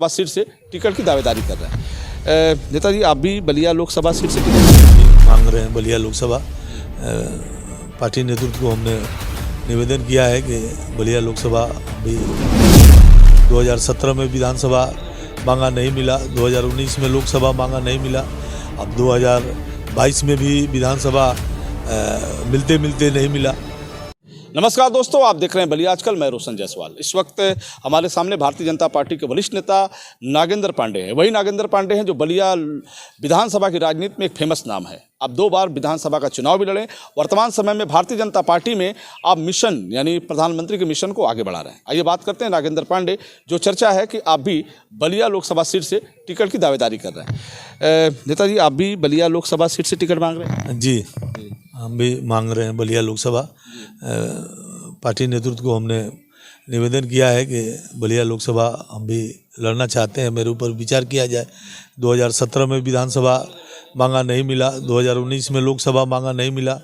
Lok Sabha seat से ticket की दावेदारी कर रहे हैं। नेताजी, आप भी बलिया लोकसभा सीट से टिकट मांग रहे हैं। बलिया लोकसभा पार्टी नेतृत्व को हमने निवेदन किया है कि बलिया लोकसभा भी 2017 में विधानसभा मांगा नहीं मिला, 2019 में लोकसभा मांगा नहीं मिला, अब 2022 में भी विधानसभा मिलते मिलते नहीं मिला। नमस्कार दोस्तों, आप देख रहे हैं बलिया आजकल। मैं रोशन जायसवाल। इस वक्त हमारे सामने भारतीय जनता पार्टी के वरिष्ठ नेता नागेंद्र पांडे हैं। वही नागेंद्र पांडे हैं जो बलिया विधानसभा की राजनीति में एक फेमस नाम है। अब 2 बार विधानसभा का चुनाव भी लड़े। वर्तमान समय में भारतीय जनता पार्टी में आप मिशन यानी प्रधानमंत्री के मिशन को आगे बढ़ा रहे हैं। आइए बात करते हैं नागेंद्र पांडे, जो चर्चा है कि आप भी बलिया लोकसभा सीट से टिकट की दावेदारी कर रहे हैं। नेताजी, आप भी बलिया लोकसभा सीट से टिकट मांग रहे हैं? जी, हम भी मांग रहे हैं बलिया लोकसभा। पार्टी नेतृत्व को हमने निवेदन किया है कि बलिया लोकसभा हम भी लड़ना चाहते हैं, मेरे ऊपर विचार किया जाए। 2017 में विधानसभा मांगा नहीं मिला, 2019 में लोकसभा मांगा नहीं मिला,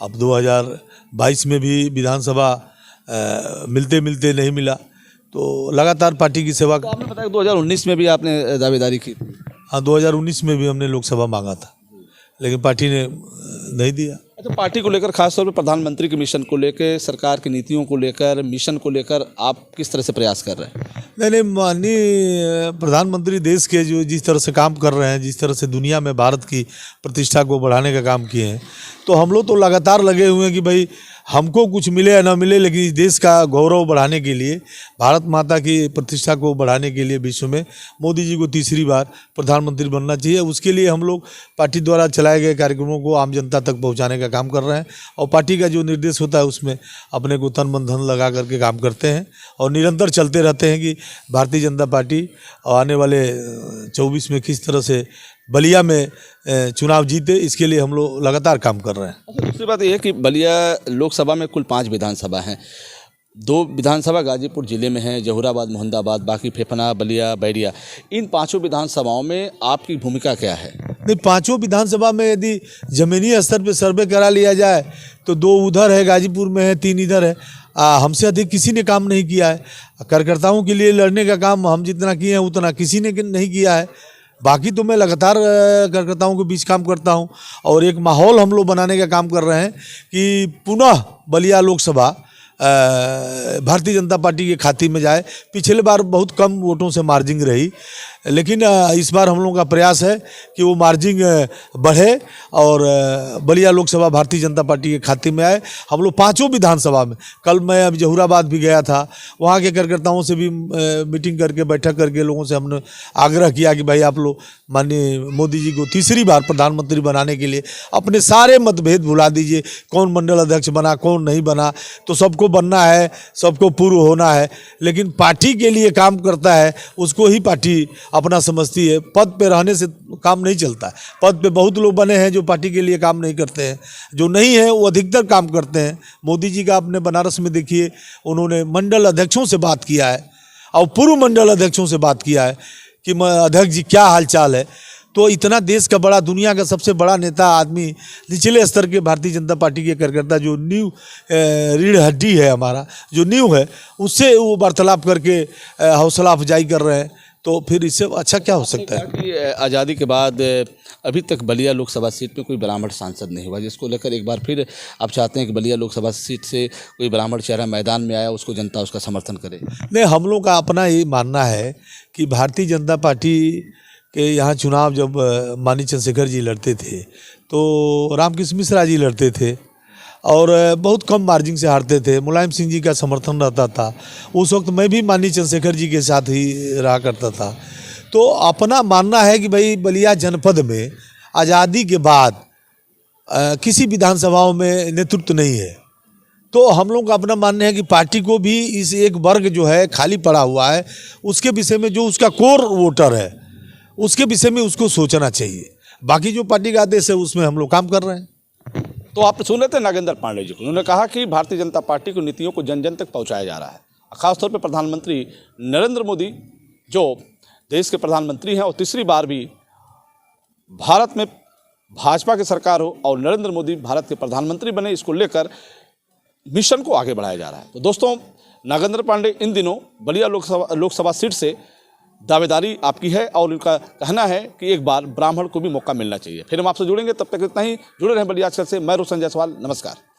अब 2022 में भी विधानसभा मिलते मिलते नहीं मिला। तो लगातार पार्टी की सेवा। तो आपने बताया 2019 में भी आपने दावेदारी की? हाँ, 2019 में भी हमने लोकसभा मांगा था, लेकिन पार्टी ने नहीं दिया। अच्छा, पार्टी को लेकर खासतौर पर प्रधानमंत्री के मिशन को लेकर, सरकार की नीतियों को लेकर, मिशन को लेकर आप किस तरह से प्रयास कर रहे हैं? नहीं, माननीय प्रधानमंत्री देश के जो जिस तरह से काम कर रहे हैं, जिस तरह से दुनिया में भारत की प्रतिष्ठा को बढ़ाने का काम किए हैं, तो हम लोग तो लगातार लगे हुए हैं कि भाई हमको कुछ मिले या ना मिले, लेकिन इस देश का गौरव बढ़ाने के लिए, भारत माता की प्रतिष्ठा को बढ़ाने के लिए विश्व में मोदी जी को तीसरी बार प्रधानमंत्री बनना चाहिए। उसके लिए हम लोग पार्टी द्वारा चलाए गए कार्यक्रमों को आम जनता तक पहुंचाने का काम कर रहे हैं और पार्टी का जो निर्देश होता है उसमें अपने को तन मन धन लगा करके काम करते हैं और निरंतर चलते रहते हैं कि भारतीय जनता पार्टी आने वाले 24 में किस तरह से बलिया में चुनाव जीते, इसके लिए हम लोग लगातार काम कर रहे हैं। अच्छा, दूसरी बात यह है कि बलिया लोकसभा में कुल 5 विधानसभा हैं। 2 विधानसभा गाजीपुर जिले में हैं, जहुराबाद, मोहम्मदाबाद, बाकी फेफना, बलिया, बैरिया। इन 5 विधानसभाओं में आपकी भूमिका क्या है? नहीं, 5 विधानसभा में यदि ज़मीनी स्तर पर सर्वे करा लिया जाए तो 2 उधर है, गाजीपुर में है, 3 इधर है। हमसे अधिक किसी ने काम नहीं किया है। कार्यकर्ताओं के लिए लड़ने का काम हम जितना किए हैं उतना किसी ने नहीं किया है। बाकी तो मैं लगातार कार्यकर्ताओं के बीच काम करता हूं और एक माहौल हम लोग बनाने का काम कर रहे हैं कि पुनः बलिया लोकसभा भारतीय जनता पार्टी के खाते में जाए। पिछले बार बहुत कम वोटों से मार्जिंग रही, लेकिन इस बार हम लोगों का प्रयास है कि वो मार्जिंग बढ़े और बलिया लोकसभा भारतीय जनता पार्टी के खाते में आए। हम लोग 5 विधानसभा में, कल मैं अब जहुराबाद भी गया था, वहाँ के कार्यकर्ताओं से भी मीटिंग करके, बैठक करके लोगों से हमने आग्रह किया कि भाई आप लोग माननीय मोदी जी को तीसरी बार प्रधानमंत्री बनाने के लिए अपने सारे मतभेद भुला दीजिए। कौन मंडल अध्यक्ष बना, कौन नहीं बना, तो सबको बनना है, सबको पूर्व होना है, लेकिन पार्टी के लिए काम करता है उसको ही पार्टी अपना समझती है। पद पे रहने से काम नहीं चलता है। पद पे बहुत लोग बने हैं जो पार्टी के लिए काम नहीं करते हैं, जो नहीं है वो अधिकतर काम करते हैं। मोदी जी का आपने बनारस में देखिए, उन्होंने मंडल अध्यक्षों से बात किया है और पूर्व मंडल अध्यक्षों से बात किया है कि अध्यक्ष जी क्या हालचाल है। तो इतना देश का बड़ा, दुनिया का सबसे बड़ा नेता आदमी, निचले स्तर के भारतीय जनता पार्टी के कार्यकर्ता जो नींव रीढ़ हड्डी है, हमारा जो नींव है, उससे वो वार्तालाप करके हौसला अफजाई कर रहे हैं, तो फिर इससे अच्छा क्या हो सकता है? कि आज़ादी के बाद अभी तक बलिया लोकसभा सीट में कोई ब्राह्मण सांसद नहीं हुआ, जिसको लेकर एक बार फिर आप चाहते हैं कि बलिया लोकसभा सीट से कोई ब्राह्मण चेहरा मैदान में आया, उसको जनता उसका समर्थन करे। नहीं, हम लोग का अपना ये मानना है कि भारतीय जनता पार्टी के यहाँ चुनाव जब माननीय चंद्रशेखर जी लड़ते थे तो रामकृष्ण मिश्रा जी लड़ते थे और बहुत कम मार्जिन से हारते थे। मुलायम सिंह जी का समर्थन रहता था। उस वक्त मैं भी माननीय चंद्रशेखर जी के साथ ही रहा करता था। तो अपना मानना है कि भाई बलिया जनपद में आज़ादी के बाद किसी विधानसभाओं में नेतृत्व नहीं है, तो हम लोग का अपना मानना है कि पार्टी को भी इस एक वर्ग जो है खाली पड़ा हुआ है, उसके विषय में जो उसका कोर वोटर है उसके विषय में उसको सोचना चाहिए। बाकी जो पार्टी का आदेश है उसमें हम लोग काम कर रहे हैं। तो आप सुन रहे थे नागेंद्र पांडे जी को। उन्होंने कहा कि भारतीय जनता पार्टी की नीतियों को जन जन तक पहुंचाया जा रहा है। खासतौर पर प्रधानमंत्री नरेंद्र मोदी जो देश के प्रधानमंत्री हैं और तीसरी बार भी भारत में भाजपा की सरकार हो और नरेंद्र मोदी भारत के प्रधानमंत्री बने, इसको लेकर मिशन को आगे बढ़ाया जा रहा है। तो दोस्तों, नागेंद्र पांडे इन दिनों बलिया लोकसभा सीट से दावेदारी आपकी है और इनका कहना है कि एक बार ब्राह्मण को भी मौका मिलना चाहिए। फिर हम आपसे जुड़ेंगे, तब तक इतना ही। जुड़े रहें बलिया आजकल से। मैं रोशन जायसवाल, नमस्कार।